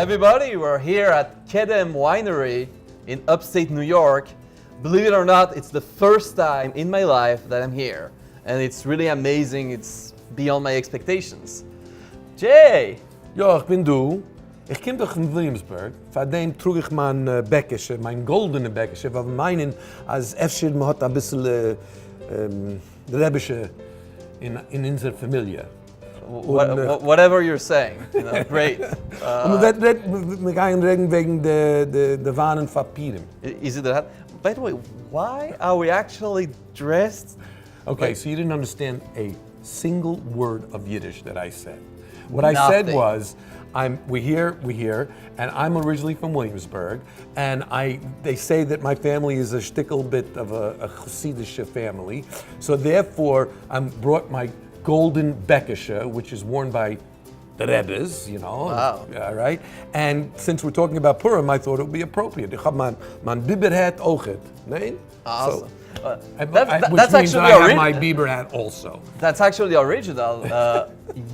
everybody, we're here at Kedem Winery in upstate New York. Believe it or not, it's the first time in my life that I'm here. And it's really amazing, it's beyond my expectations. Jay! Ja, ich bin du. Ich komme doch von Williamsburg. Von dem trug ich mein Bäckische, mein goldene Bäckische, weil wir meinen, als Efschir man hat ein bisschen Rebische in unserer Familie. Whatever you're saying, great. Und wir gehen reden wegen der Waren von Purim. Is it that? By the way, why are we actually dressed? Okay, so you didn't understand a single word of Yiddish that I said. What Nothing. I said was, we're here, and I'm originally from Williamsburg, and they say that my family is a shtickle bit of a Hasidic family, so therefore I brought my golden Bekische, which is worn by the Rebbes, you know. Wow. Right? And since we're talking about Purim, I thought it would be appropriate. Ich habe mein Biber hat auch it. Nein? Awesome. So, That's which means actually I have my Biber hat also. That's actually the original.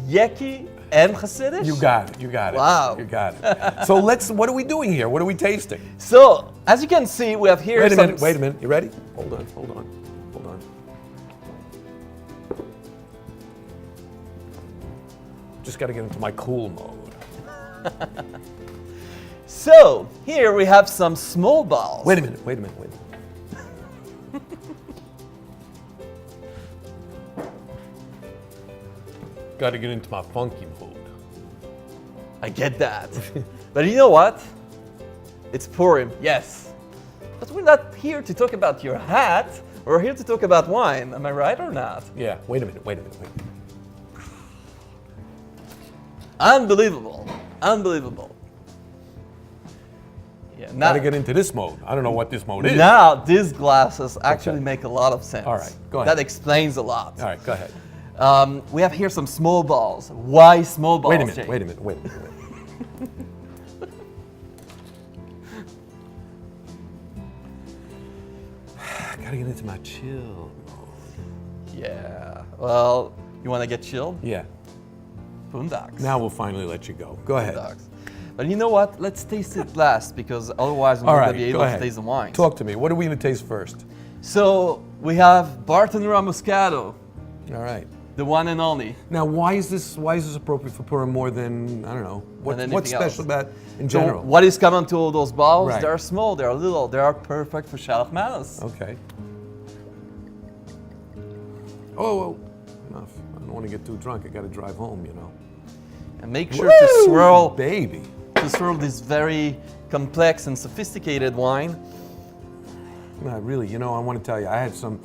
Yeki and Hasidic? You got it. Wow. You got it. So what are we doing here? What are we tasting? So, as you can see, we have here Wait a minute. You ready? Hold on. Just got to get into my cool mode. So, here we have some small balls. Wait a minute. Got to get into my funky mode. I get that. But you know what? It's Purim, yes. But we're not here to talk about your hat. We're here to talk about wine. Am I right or not? Yeah, wait a minute. Unbelievable. Yeah, Got to get into this mode. I don't know what this mode is. Now, these glasses actually make a lot of sense. All right, go ahead. That explains a lot. All right, go ahead. We have here some small balls. Why small balls? Wait a Jay? minute. Gotta get into my chill mode. Yeah. Well, you want to get chilled? Yeah. Boondocks. Now we'll finally let you go. Go ahead. Boondocks. But you know what? Let's taste it last because otherwise we're All not right, going to be able go to ahead. taste the wine. Talk to me. What are we going to taste first? So we have Bartenura Moscato, All right. the one and only. Now, why is this appropriate for Purim more than, I don't know, what's anything special else. about it in So general? what is common to all those balls? Right. They're small, they're little, they are perfect for Mishloach Manot. Okay. Oh, enough. I don't want to get too drunk. I got to drive home, you know. And make sure to swirl baby. this very complex and sophisticated wine. No, really, you know, I want to tell you, I had some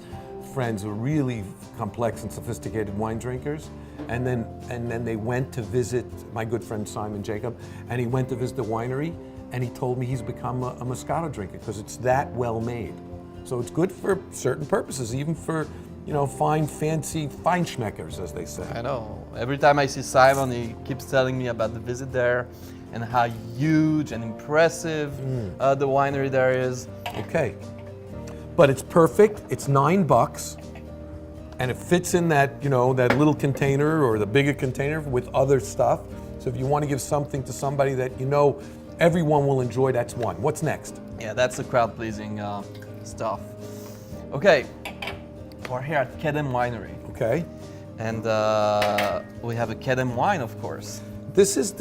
friends who were really complex and sophisticated wine drinkers, and then they went to visit my good friend Simon Jacob, and he went to visit the winery, and he told me he's become a Moscato drinker because it's that well made. So it's good for certain purposes, even for, you know, fancy Feinschmeckers, as they say. I know. Every time I see Simon, he keeps telling me about the visit there and how huge and impressive the winery there is. Okay. But it's perfect. It's $9, and it fits in that, you know, that little container or the bigger container with other stuff. So if you want to give something to somebody that you know everyone will enjoy, that's one. What's next? Yeah, that's the crowd-pleasing stuff. Okay, we're here at Kedem Winery, Okay. and we have a Kedem wine, of course. This is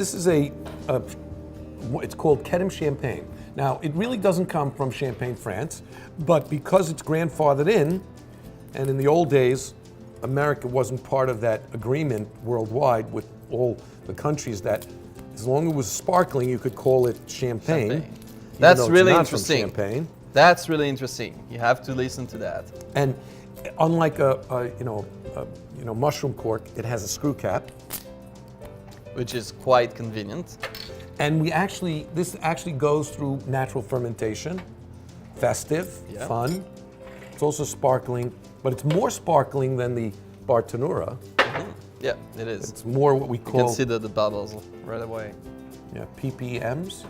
it's called Kedem Champagne. Now, it really doesn't come from Champagne, France, but because it's grandfathered in, and in the old days, America wasn't part of that agreement worldwide with all the countries that, as long as it was sparkling, you could call it champagne. Champagne. even That's though it's really not interesting. From champagne. That's really interesting. You have to listen to that. And unlike a mushroom cork, it has a screw cap. Which is quite convenient. And this actually goes through natural fermentation, festive, Yeah. fun. It's also sparkling, but it's more sparkling than the Bartenura. Yeah, it is. It's more what we You call can see the bubbles right away. PPMs,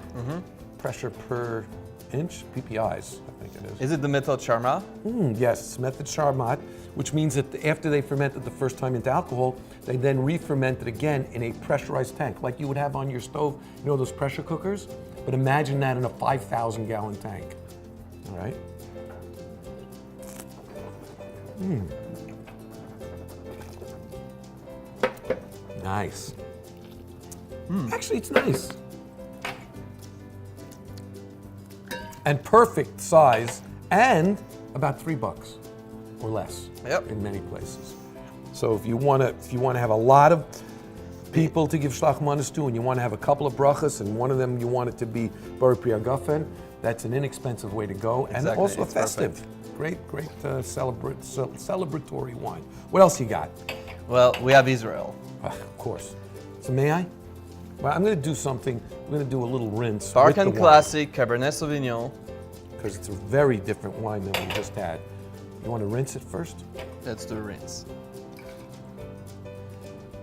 pressure per inch PPIs, I think it is. Is it the Method Charmat? Yes, it's method Charmat, which means that after they ferment it the first time into alcohol, they then re-ferment it again in a pressurized tank, like you would have on your stove, you know those pressure cookers? But imagine that in a 5,000 gallon tank, all right? Nice. Actually, it's nice. And perfect size, and about $3 or less in many places. So if you want to have a lot of people to give Mishloach Manot to, and you want to have a couple of brachas, and one of them you want it to be Bartenura Moscato, that's an inexpensive way to go, and also a festive. Great celebratory wine. What else you got? Well, we have Israel. Of course. So may I? Well, I'm going to do something. I'm going to do a little rinse. Barkan Classic Cabernet Sauvignon. Because it's a very different wine than we just had. You want to rinse it first? Let's do a rinse.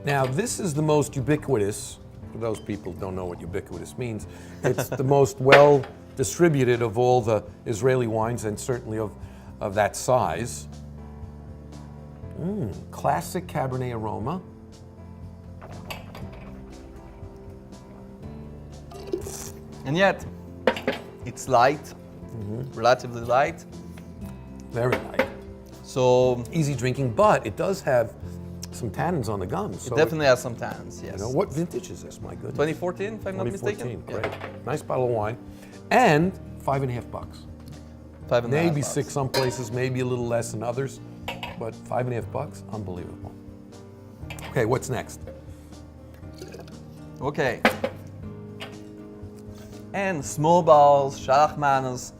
Now, this is the most ubiquitous. For those people who don't know what ubiquitous means, it's the most well distributed of all the Israeli wines, and certainly of that size. Classic Cabernet aroma. And yet, it's light, relatively light. Very light. So easy drinking, but it does have some tannins on the gums. It definitely has some tannins, yes. You know, what vintage is this, my goodness? 2014, if I'm not mistaken. Great. Yeah. Nice bottle of wine. And $5.50. $5.50. Maybe $6 some places, maybe a little less in others, but $5.50, unbelievable. Okay, what's next? Okay. And small balls, Mishloach Manot,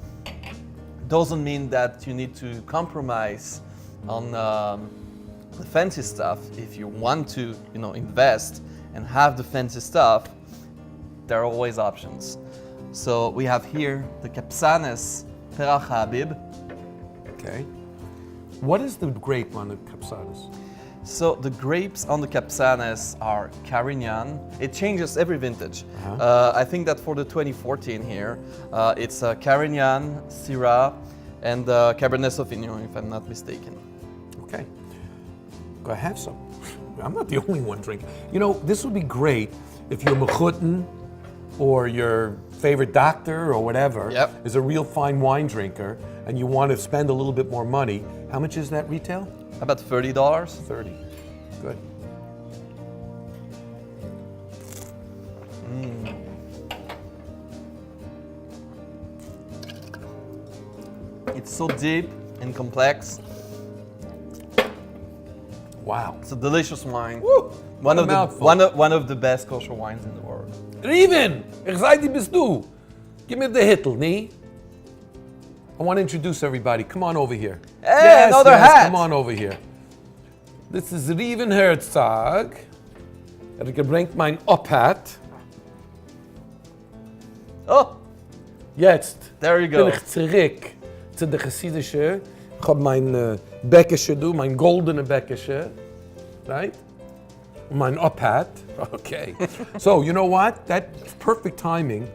doesn't mean that you need to compromise on the fancy stuff. If you want to, invest and have the fancy stuff, there are always options. So we have here the Capcanes Peraj Ha'abib. Okay. What is the grape on the Capcanes? So the grapes on the Capcanes are Carignan. It changes every vintage. I think that for the 2014 here, it's Carignan, Syrah, and Cabernet Sauvignon, if I'm not mistaken. Okay. Go have some. I'm not the only one drinking. You know, this would be great if your mechutin or your favorite doctor or whatever is a real fine wine drinker and you want to spend a little bit more money. How much is that retail? About $30. 30. Good. It's so deep and complex. Wow. It's a delicious wine. Woo! One of the best kosher wines in the world. Riven, ich sei die bist du. Give me the hittel, nee? I want to introduce everybody. Come on over here. Hey, another hat. Come on over here. This is Riven Herzog. Gebringt mein Ophat. Oh, Jetzt there you go. bin ich zurück zu der Chassidische. Ich habe mein Bäckische, mein goldene Bäckische. Right? Mein Ophat. Okay. So, you know what? That's perfect timing.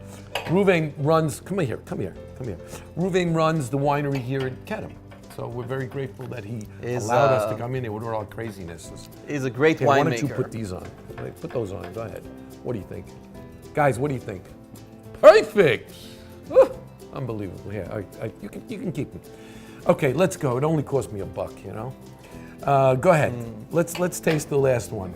Ruvain runs, come here. Ruvain runs the winery here in Kedem. So we're very grateful that he allowed us to come in here with all our craziness. He's a great winemaker. Why don't you put these on? Put those on. Go ahead. What do you think? Guys, what do you think? Perfect! Unbelievable. Yeah, you can keep them. Okay, let's go. It only cost me $1, you know? Go ahead. Let's taste the last one.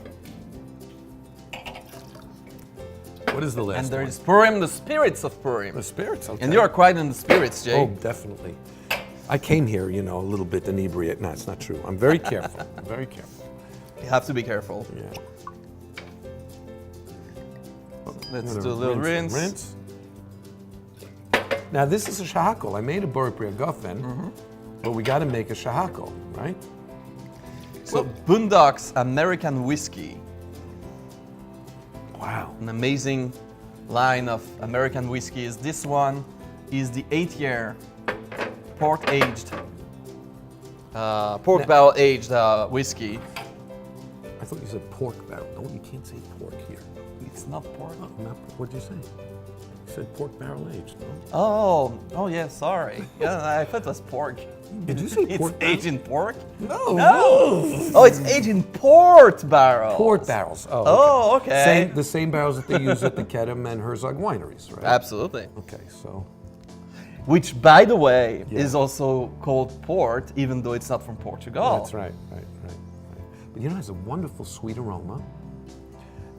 What is the last one? And there is Purim, the spirits of Purim. The spirits, okay. And you are quite in the spirits, Jay. Oh, definitely. I came here, a little bit inebriated. No, it's not true. I'm very careful. I'm very careful. You have to be careful. Yeah. Let's do a little rinse. Now, this is a shahakol. I made a Bartenura Moscato, but we got to make a shahakol, right? So, Boondocks American Whiskey. Wow. An amazing line of American whiskeys. This one is the 8-year pork-aged, pork barrel-aged whiskey. I thought you said pork barrel. No, you can't say pork here. It's not pork. Oh, what did you say? It said pork barrel aged, no? Oh yeah, sorry. Yeah, I thought it was pork. Did you say It's pork barrel? aged in pork? No. Oh, it's aged in port barrels. Port barrels. Oh, Oh, okay. The same barrels that they use at the Kedem and Herzog wineries, right? Absolutely. Okay, so Which, by the way, Yeah. is also called port, even though it's not from Portugal. that's right. But you know, it has a wonderful sweet aroma.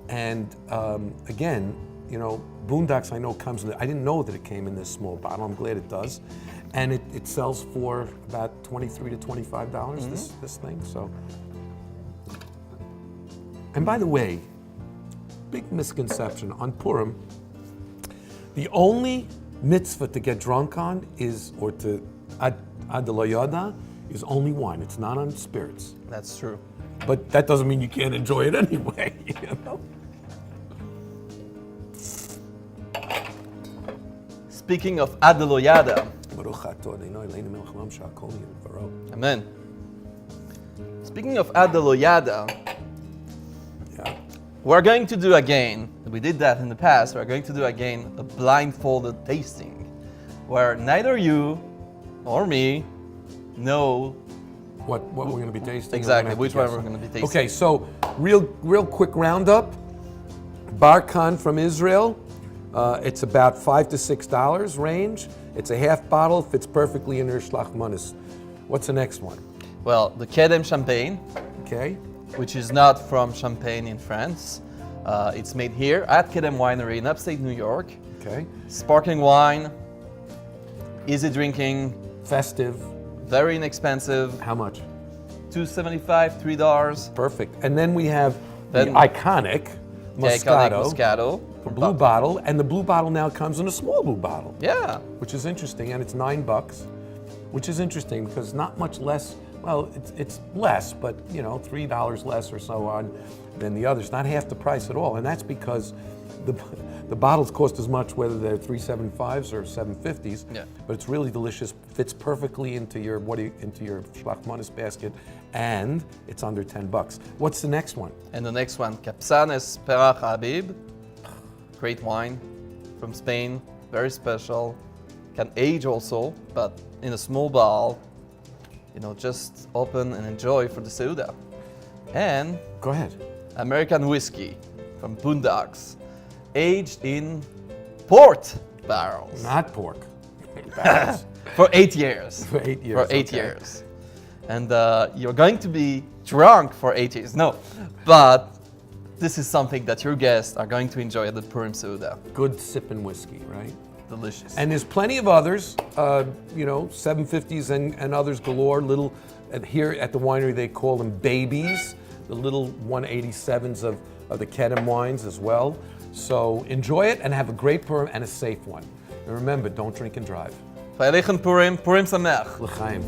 And again, you know, Boondocks I know comes in, I didn't know that it came in this small bottle. I'm glad it does. And it sells for about $23 to $25, this thing, so. And by the way, big misconception, on Purim, the only mitzvah to get drunk on is, or to ad lo yada, is only wine. It's not on spirits. That's true. But that doesn't mean you can't enjoy it anyway, you know? Speaking of Adeloyada, amen. Speaking of Adeloyada, Yeah. we're going to do again, we did that in the past, we're going to do again a blindfolded tasting, where neither you or me know What we're going to be tasting? exactly which one we're going to be tasting. Okay, so real quick roundup. Barkan from Israel. It's about $5 to $6 range. It's a half bottle, fits perfectly in your Mishloach Manot. What's the next one? Well, the Kedem Champagne, Okay. which is not from Champagne in France. It's made here at Kedem Winery in upstate New York. Okay. Sparkling wine, easy drinking, Festive. very inexpensive, How much? $2.75, $3. Perfect. And then we have Then- the iconic Iconic Moscato, Moscato. the blue bottle, and the blue bottle now comes in a small blue bottle. Yeah, Which is interesting, and it's $9, which is interesting because not much less. Well, it's less, but you know, $3 less or so on than the others. Not half the price at all, and that's because the bottles cost as much whether they're 375s or 750s. Yeah. But it's really delicious. Fits perfectly into your Mishloach Manot basket, and it's under $10. What's the next one? and the next one, Capcanes Peraj Ha'abib. Great wine from Spain, very special. Can age also, but in a small bottle. You know, just open and enjoy for the Seuda. And Go ahead. American whiskey from Boondocks, aged in port barrels Not pork. Barrels. for 8 years. For 8 years. For 8 okay. years. And you're going to be drunk for 8 years. No, but this is something that your guests are going to enjoy at the Purim Seuda. Good sipping whiskey, right? Delicious. And there's plenty of others, you know, 750s and others galore. Little, here at the winery they call them babies, the little 187s of the Kedem wines as well. So enjoy it and have a great Purim and a safe one. And remember, don't drink and drive. Veilichen Purim, Purim Sameach. L'chaim.